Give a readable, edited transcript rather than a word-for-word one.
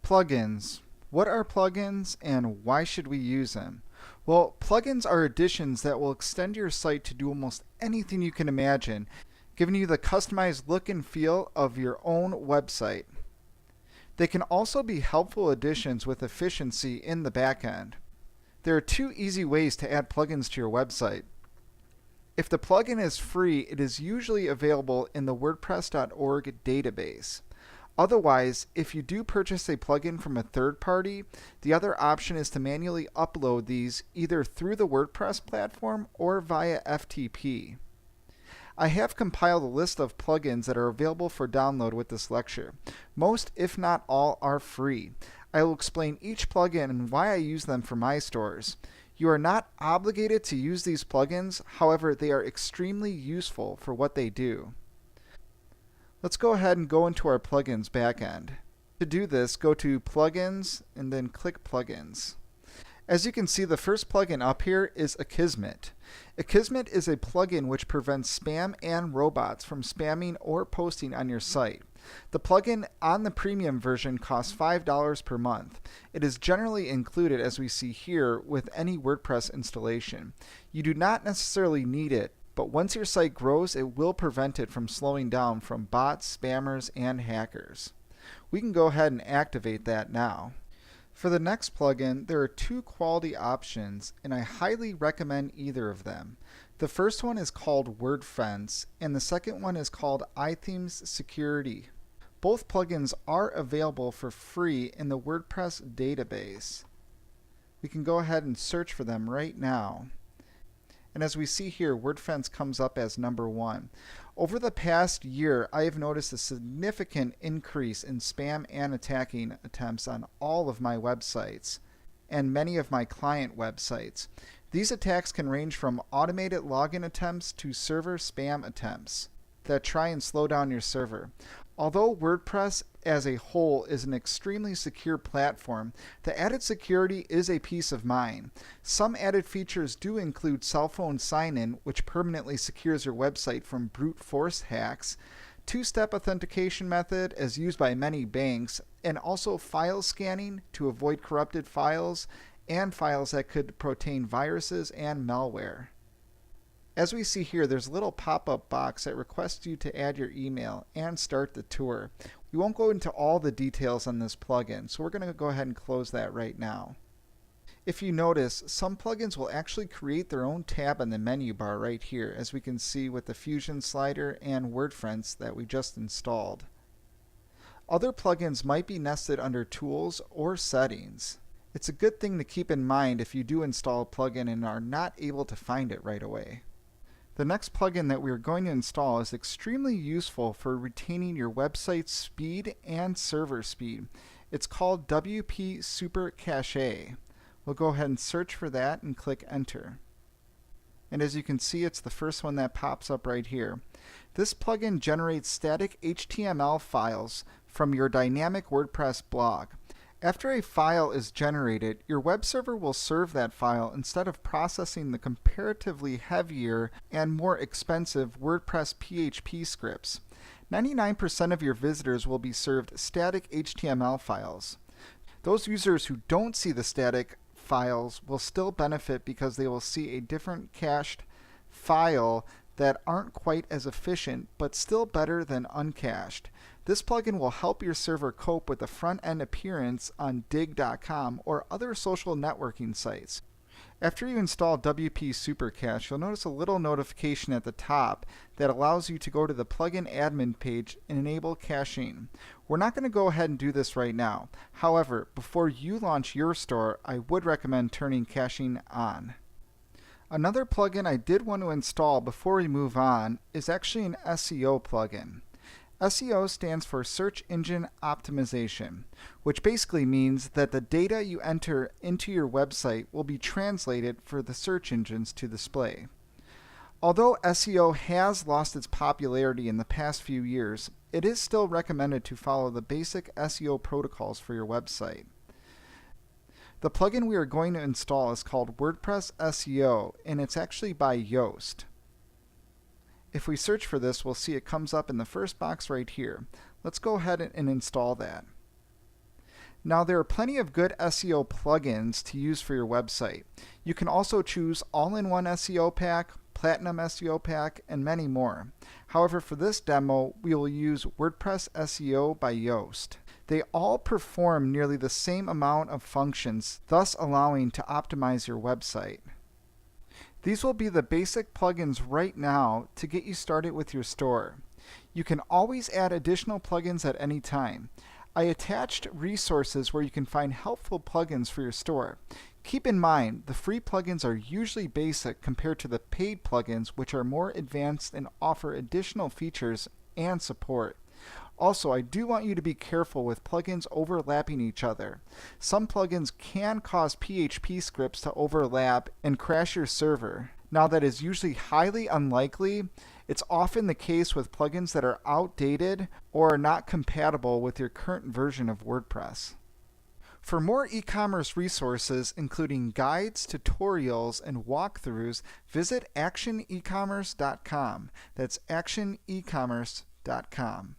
Plugins. What are plugins and why should we use them? Well, plugins are additions that will extend your site to do almost anything you can imagine, giving you the customized look and feel of your own website. They can also be helpful additions with efficiency in the back end. There are two easy ways to add plugins to your website. If the plugin is free, it is usually available in the wordpress.org database. Otherwise, if you do purchase a plugin from a third party, the other option is to manually upload these either through the WordPress platform or via FTP. I have compiled a list of plugins that are available for download with this lecture. Most, if not all, are free. I will explain each plugin and why I use them for my stores. You are not obligated to use these plugins, however, they are extremely useful for what they do. Let's go ahead and go into our plugins backend. To do this, go to Plugins and then click Plugins. As you can see, the first plugin up here is Akismet. Akismet is a plugin which prevents spam and robots from spamming or posting on your site. The plugin on the premium version costs $5 per month. It is generally included, as we see here, with any WordPress installation. You do not necessarily need it, but once your site grows, it will prevent it from slowing down from bots, spammers, and hackers. We can go ahead and activate that now. For the next plugin, there are two quality options, and I highly recommend either of them. The first one is called WordFence, and the second one is called iThemes Security. Both plugins are available for free in the WordPress database. We can go ahead and search for them right now. And as we see here, WordFence comes up as number 1. Over the past year, I have noticed a significant increase in spam and attacking attempts on all of my websites and many of my client websites. These attacks can range from automated login attempts to server spam attempts that try and slow down your server. Although WordPress as a whole is an extremely secure platform, the added security is a peace of mind. Some added features do include cell phone sign-in, which permanently secures your website from brute force hacks, two-step authentication method as used by many banks, and also file scanning to avoid corrupted files and files that could contain viruses and malware. As we see here, there's a little pop-up box that requests you to add your email and start the tour. We won't go into all the details on this plugin, so we're going to go ahead and close that right now. If you notice, some plugins will actually create their own tab in the menu bar right here, as we can see with the Fusion slider and WordFence that we just installed. Other plugins might be nested under Tools or Settings. It's a good thing to keep in mind if you do install a plugin and are not able to find it right away. The next plugin that we are going to install is extremely useful for retaining your website's speed and server speed. It's called WP Super Cache. We'll go ahead and search for that and click Enter. And as you can see, it's the first one that pops up right here. This plugin generates static HTML files from your dynamic WordPress blog. After a file is generated, your web server will serve that file instead of processing the comparatively heavier and more expensive WordPress PHP scripts. 99% of your visitors will be served static HTML files. Those users who don't see the static files will still benefit because they will see a different cached file that aren't quite as efficient but still better than uncached. This plugin will help your server cope with the front-end appearance on dig.com or other social networking sites. After you install WP Super Cache, you'll notice a little notification at the top that allows you to go to the plugin admin page and enable caching. We're not going to go ahead and do this right now. However, before you launch your store, I would recommend turning caching on. Another plugin I did want to install before we move on is actually an SEO plugin. SEO stands for Search Engine Optimization, which basically means that the data you enter into your website will be translated for the search engines to display. Although SEO has lost its popularity in the past few years, it is still recommended to follow the basic SEO protocols for your website. The plugin we are going to install is called WordPress SEO, and it's actually by Yoast. If we search for this, we'll see it comes up in the first box right here. Let's go ahead and install that. Now, there are plenty of good SEO plugins to use for your website. You can also choose All-in-One SEO Pack, Platinum SEO Pack, and many more. However, for this demo, we will use WordPress SEO by Yoast. They all perform nearly the same amount of functions, thus allowing to optimize your website. These will be the basic plugins right now to get you started with your store. You can always add additional plugins at any time. I attached resources where you can find helpful plugins for your store. Keep in mind, the free plugins are usually basic compared to the paid plugins, which are more advanced and offer additional features and support. Also, I do want you to be careful with plugins overlapping each other. Some plugins can cause PHP scripts to overlap and crash your server. Now, that is usually highly unlikely. It's often the case with plugins that are outdated or are not compatible with your current version of WordPress. For more e-commerce resources, including guides, tutorials, and walkthroughs, visit actionecommerce.com. That's actionecommerce.com.